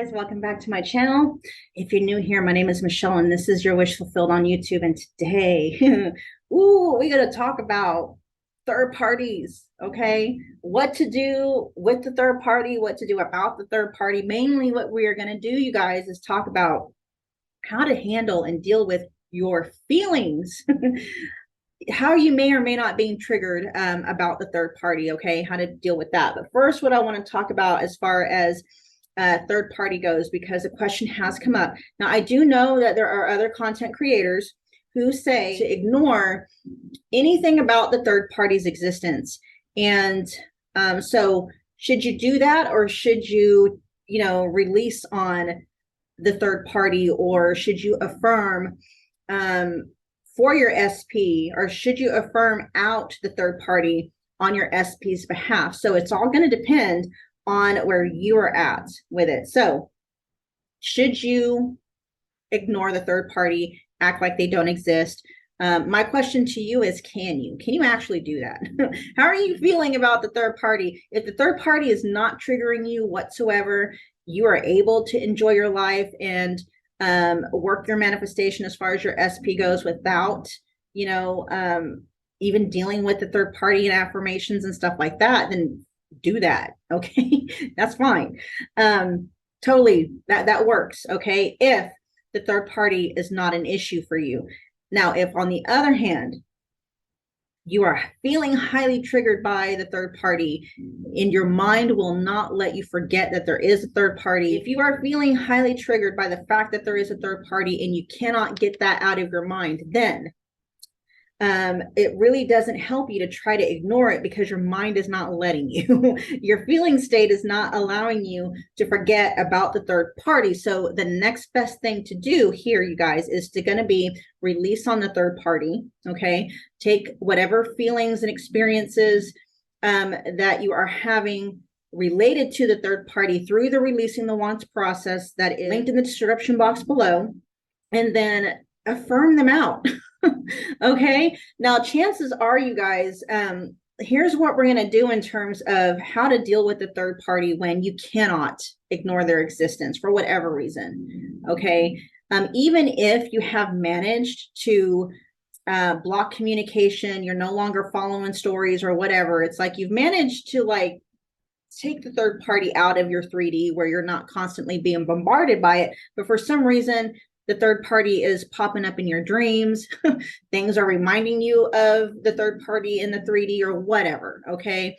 guys, welcome back to my channel. If you're new here, my name is Michelle and this is your wish fulfilled on YouTube. And today we're going to talk about third parties. Okay, what to do with the third party, what to do about the third party. Mainly what we are going to do, you guys, is talk about how to handle and deal with your feelings. How you may or may not being triggered about the third party. Okay, how to deal with that. But first, what I want to talk about as far as third party goes, because the question has come up. Now, I do know that there are other content creators who say to ignore anything about the third party's existence. And so should you do that, or should you, release on the third party, or should you affirm for your SP, or should you affirm out the third party on your SP's behalf? So it's all going to depend on where you are at with it. So should you ignore the third party, act like they don't exist? My question to you is, can you actually do that? How are you feeling about the third party? If the third party is not triggering you whatsoever, you are able to enjoy your life and work your manifestation as far as your SP goes without, even dealing with the third party and affirmations and stuff like that, then do that. Okay. That's fine. Totally. That works. Okay. If the third party is not an issue for you. Now, if on the other hand, you are feeling highly triggered by the third party and your mind will not let you forget that there is a third party. If you are feeling highly triggered by the fact that there is a third party and you cannot get that out of your mind, then it really doesn't help you to try to ignore it, because your mind is not letting you. Your feeling state is not allowing you to forget about the third party. So the next best thing to do here, you guys, is going to be release on the third party. Okay. Take whatever feelings and experiences that you are having related to the third party through the releasing the wants process that is linked in the description box below, and then affirm them out. Okay. Now, chances are, you guys, here's what we're going to do in terms of how to deal with the third party when you cannot ignore their existence for whatever reason. Okay. Even if you have managed to block communication, you're no longer following stories or whatever. It's like you've managed to take the third party out of your 3D where you're not constantly being bombarded by it. But for some reason, the third party is popping up in your dreams. Things are reminding you of the third party in the 3D or whatever. Okay.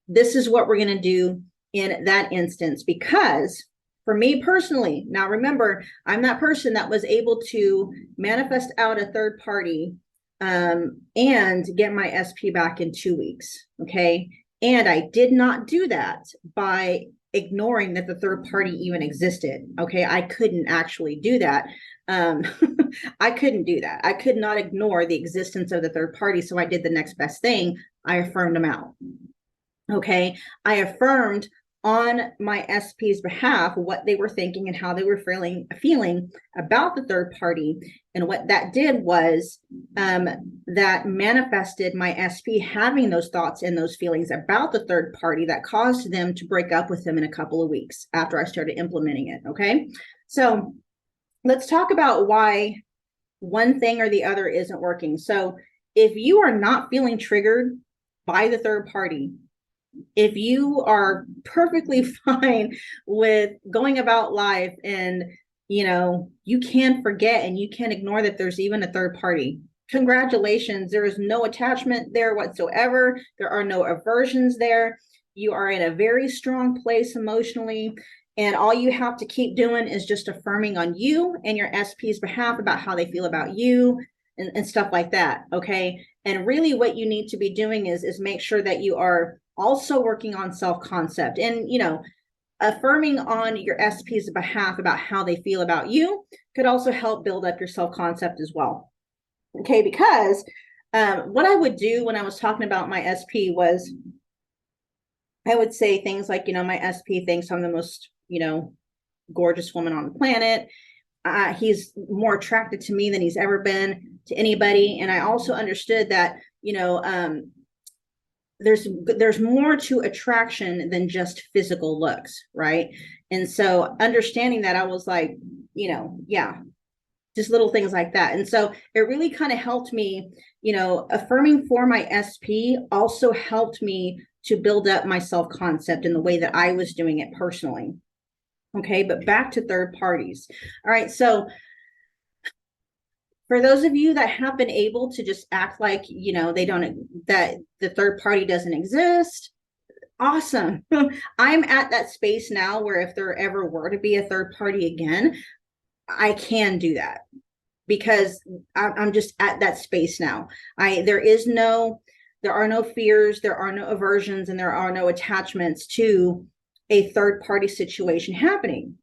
This is what we're going to do in that instance, because for me personally, now remember, I'm that person that was able to manifest out a third party and get my SP back in 2 weeks. Okay. And I did not do that by ignoring that the third party even existed. Okay. I couldn't actually do that. I couldn't do that. I could not ignore the existence of the third party. So I did the next best thing. I affirmed them out. Okay. I affirmed on my SP's behalf what they were thinking and how they were feeling about the third party. And what that did was that manifested my SP having those thoughts and those feelings about the third party that caused them to break up with them in a couple of weeks after I started implementing it. Okay. So let's talk about why one thing or the other isn't working. So if you are not feeling triggered by the third party, if you are perfectly fine with going about life and, you can forget and you can ignore that there's even a third party, congratulations. There is no attachment there whatsoever. There are no aversions there. You are in a very strong place emotionally. And all you have to keep doing is just affirming on you and your SP's behalf about how they feel about you and stuff like that. Okay. And really what you need to be doing is make sure that you are also working on self-concept and, affirming on your SP's behalf about how they feel about you could also help build up your self-concept as well. Okay. Because what I would do when I was talking about my SP was I would say things like, my SP thinks I'm the most, gorgeous woman on the planet. He's more attracted to me than he's ever been to anybody. And I also understood that, there's more to attraction than just physical looks, right? And so understanding that, I was like, yeah, just little things like that. And so it really kind of helped me, affirming for my SP also helped me to build up my self-concept in the way that I was doing it personally. Okay, but back to third parties. All right, so for those of you that have been able to just act like, they don't, that the third party doesn't exist, awesome. I'm at that space now where if there ever were to be a third party again, I can do that because I'm just at that space now. There are no fears, there are no aversions, and there are no attachments to a third party situation happening.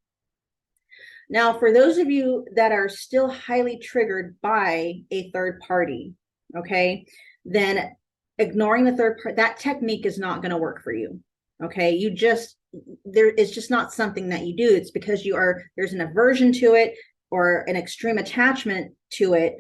Now, for those of you that are still highly triggered by a third party, okay, then ignoring the third party, that technique is not going to work for you. Okay, it's just not something that you do. It's because there's an aversion to it or an extreme attachment to it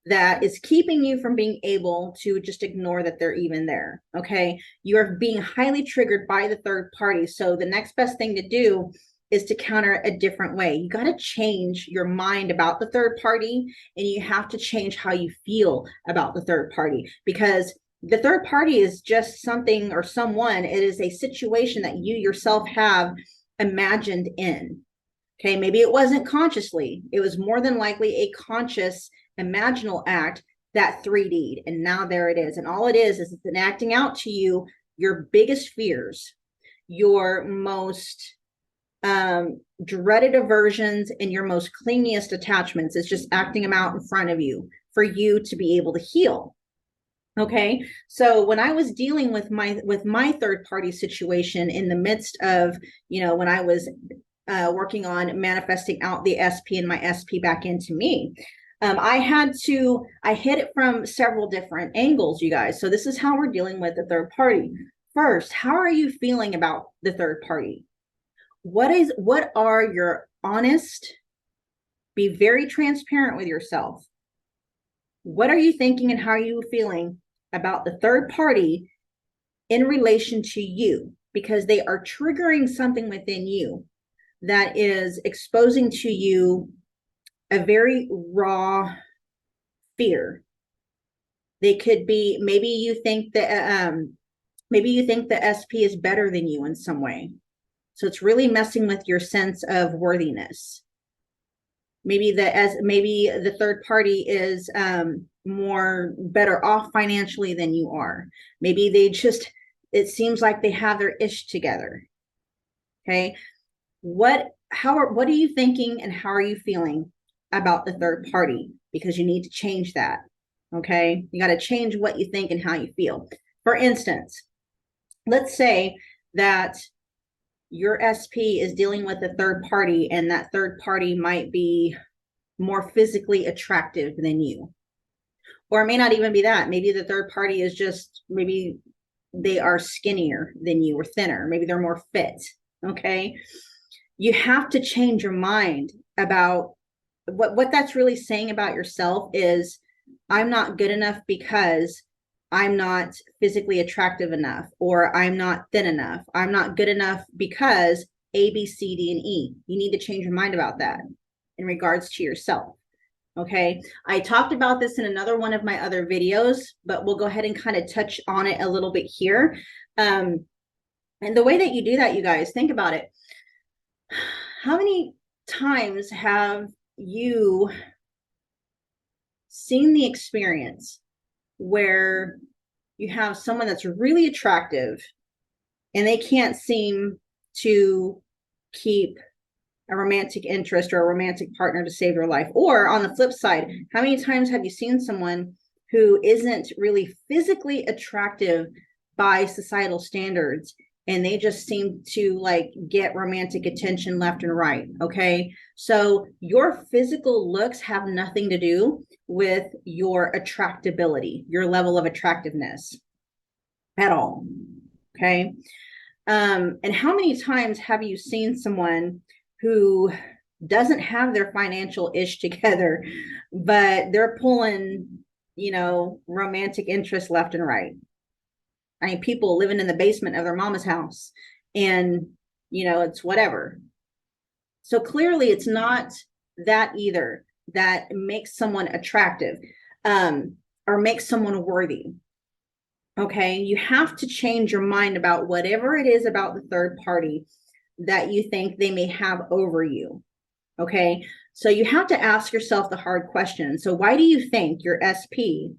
that is keeping you from being able to just ignore that they're even there. Okay, you are being highly triggered by the third party. So the next best thing to do is to counter a different way. You got to change your mind about the third party, and you have to change how you feel about the third party, because the third party is just something or someone. It is a situation that you yourself have imagined in. Okay, maybe it wasn't consciously. It was more than likely a conscious imaginal act that 3D'd, and now there it is. And all it is it's enacting out to you your biggest fears, your most dreaded aversions, and your most clingiest attachments. It's just acting them out in front of you for you to be able to heal. Okay, so when I was dealing with my third party situation in the midst of, when I was working on manifesting out the SP and my SP back into me, I hit it from several different angles, you guys. So this is how we're dealing with the third party. First, how are you feeling about the third party? What are your honest, be very transparent with yourself. What are you thinking and how are you feeling about the third party in relation to you? Because they are triggering something within you that is exposing to you a very raw fear. They could be, maybe you think that the SP is better than you in some way. So it's really messing with your sense of worthiness. Maybe the third party is more better off financially than you are. Maybe it seems like they have their ish together. Okay. What are you thinking and how are you feeling about the third party? Because you need to change that. Okay. You got to change what you think and how you feel. For instance, let's say that your SP is dealing with a third party, and that third party might be more physically attractive than you. Or it may not even be that. Maybe the third party is maybe they are skinnier than you or thinner. Maybe they're more fit. Okay. You have to change your mind about what that's really saying about yourself is, I'm not good enough because I'm not physically attractive enough, or I'm not thin enough. I'm not good enough because A, B, C, D, and E. You need to change your mind about that in regards to yourself. Okay. I talked about this in another one of my other videos, but we'll go ahead and kind of touch on it a little bit here. And the way that you do that, you guys, think about it. How many times have you seen the experience where you have someone that's really attractive and they can't seem to keep a romantic interest or a romantic partner to save their life? Or on the flip side, how many times have you seen someone who isn't really physically attractive by societal standards, and they just seem to get romantic attention left and right? Okay. So your physical looks have nothing to do with your attractability, your level of attractiveness at all. Okay. And how many times have you seen someone who doesn't have their financial ish together, but they're pulling, romantic interest left and right? I mean, people living in the basement of their mama's house, and, it's whatever. So clearly it's not that either that makes someone attractive, or makes someone worthy. Okay, you have to change your mind about whatever it is about the third party that you think they may have over you. Okay, so you have to ask yourself the hard question. So why do you think your SP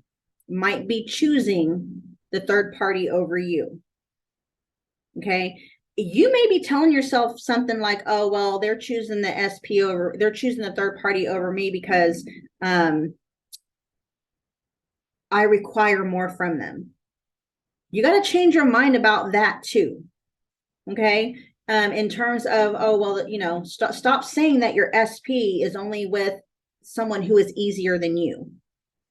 might be choosing the third party over you? Okay, you may be telling yourself something like, oh, well, they're choosing the they're choosing the third party over me because I require more from them. You got to change your mind about that too. Okay. In terms of, oh, well, you know, stop saying that your SP is only with someone who is easier than you.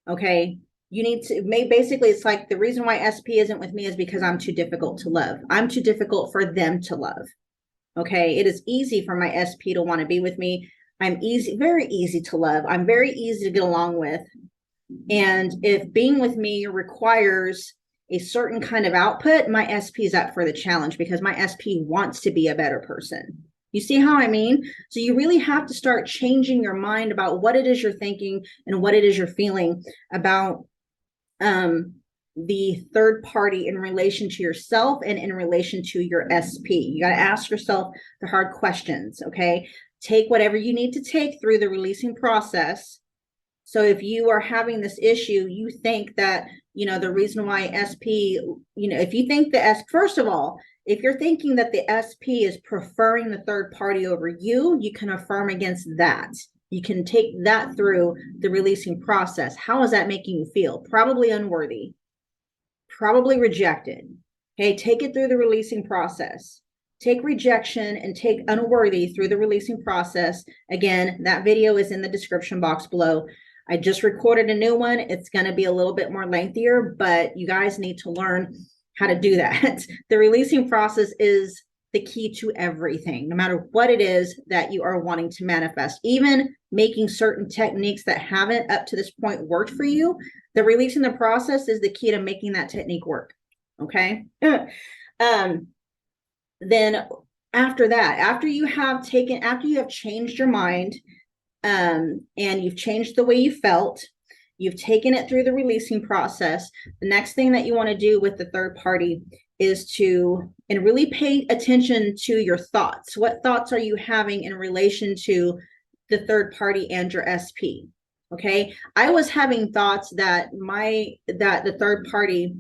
Okay. You need to basically, it's like the reason why SP isn't with me is because I'm too difficult to love. I'm too difficult for them to love. Okay. It is easy for my SP to want to be with me. I'm easy, very easy to love. I'm very easy to get along with. And if being with me requires a certain kind of output, my SP is up for the challenge because my SP wants to be a better person. You see how I mean? So you really have to start changing your mind about what it is you're thinking and what it is you're feeling about the third party in relation to yourself and in relation to your SP. You got to ask yourself the hard questions, okay? Take whatever you need to take through the releasing process. So if you are having this issue, you think that, you know, the reason why SP, you know, if you think first of all, if you're thinking that the SP is preferring the third party over you, you can affirm against that. You can take that through the releasing process. How is that making you feel? Probably unworthy, probably rejected. Okay, take it through the releasing process. Take rejection and take unworthy through the releasing process. Again, that video is in the description box below. I just recorded a new one. It's going to be a little bit more lengthier, but you guys need to learn how to do that. The releasing process is the key to everything, no matter what it is that you are wanting to manifest. Even making certain techniques that haven't up to this point worked for you, the releasing the process is the key to making that technique work. Okay. Then after that, after you have changed your mind, and you've changed the way you felt, you've taken it through the releasing process, the next thing that you want to do with the third party is to really pay attention to your thoughts. What thoughts are you having in relation to the third party and your SP? Okay, I was having thoughts that the third party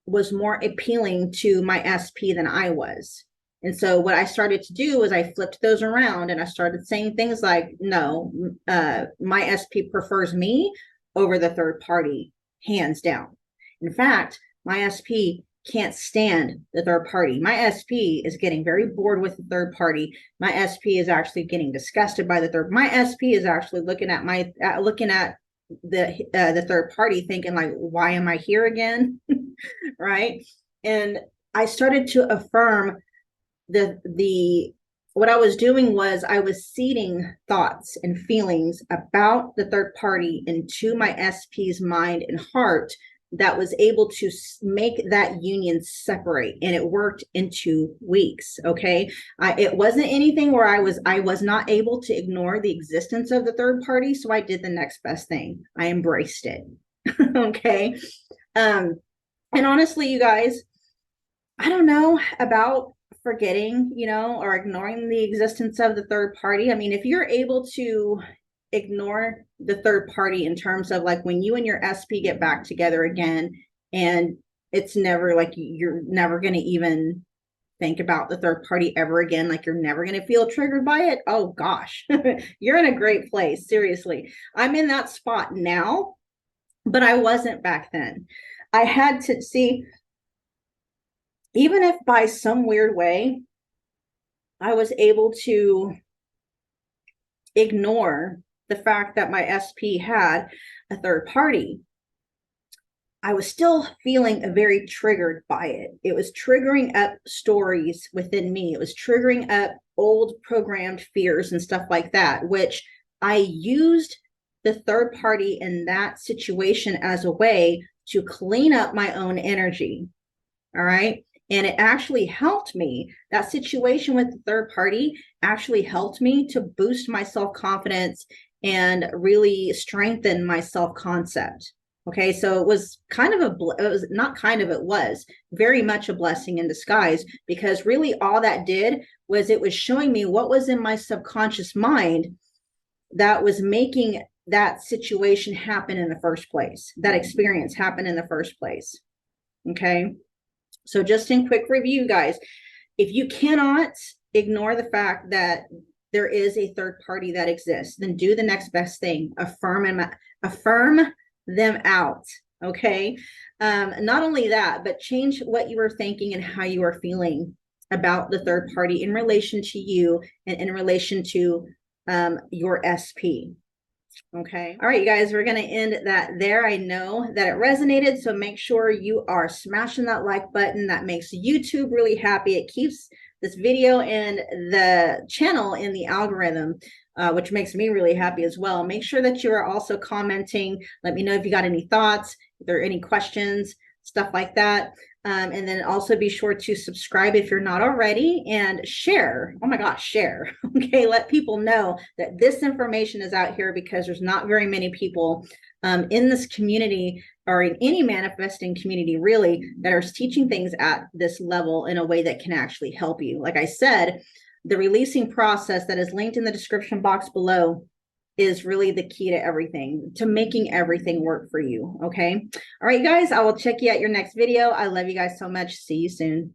was more appealing to my SP than I was. And so what I started to do was I flipped those around and I started saying things like, no, my SP prefers me over the third party, hands down. In fact, my SP can't stand the third party. My SP is getting very bored with the third party. My SP is actually getting disgusted by the third. My SP is actually looking at the third party thinking like, why am I here again? Right. And I started to affirm what I was doing was I was seeding thoughts and feelings about the third party into my SP's mind and heart that was able to make that union separate. And it worked in 2 weeks. Okay. It wasn't anything where I was not able to ignore the existence of the third party. So I did the next best thing. I embraced it. Okay. And honestly, you guys, I don't know about forgetting, or ignoring the existence of the third party. I mean, if you're able to ignore the third party in terms of like when you and your SP get back together again, and it's never like you're never going to even think about the third party ever again, like you're never going to feel triggered by it. Oh gosh, you're in a great place. Seriously. I'm in that spot now, but I wasn't back then. I had to see, even if by some weird way, I was able to ignore the fact that my SP had a third party, I was still feeling very triggered by it. It was triggering up stories within me. It was triggering up old programmed fears and stuff like that, which I used the third party in that situation as a way to clean up my own energy. All right. And it actually helped me. That situation with the third party actually helped me to boost my self-confidence and really strengthen my self-concept. Okay, so it was kind of it was not kind of, it was very much a blessing in disguise, because really all that did was it was showing me what was in my subconscious mind that was making that situation happen in the first place, that experience happen in the first place. Okay. So just in quick review, guys, if you cannot ignore the fact that there is a third party that exists, then do the next best thing. Affirm them out. Okay. Not only that, but change what you were thinking and how you are feeling about the third party in relation to you and in relation to your SP. Okay. All right, you guys, we're going to end that there. I know that it resonated, so make sure you are smashing that like button. That makes YouTube really happy. It keeps this video and the channel in the algorithm, which makes me really happy as well. Make sure that you are also commenting. Let me know if you got any thoughts, if there are any questions, stuff like that. And then also be sure to subscribe if you're not already, and share. Oh my gosh, share. Okay, let people know that this information is out here, because there's not very many people in this community, or in any manifesting community really, that are teaching things at this level in a way that can actually help you. Like I said, the releasing process that is linked in the description box below is really the key to everything, to making everything work for you. Okay. All right, guys, I will check you at your next video. I love you guys so much. See you soon.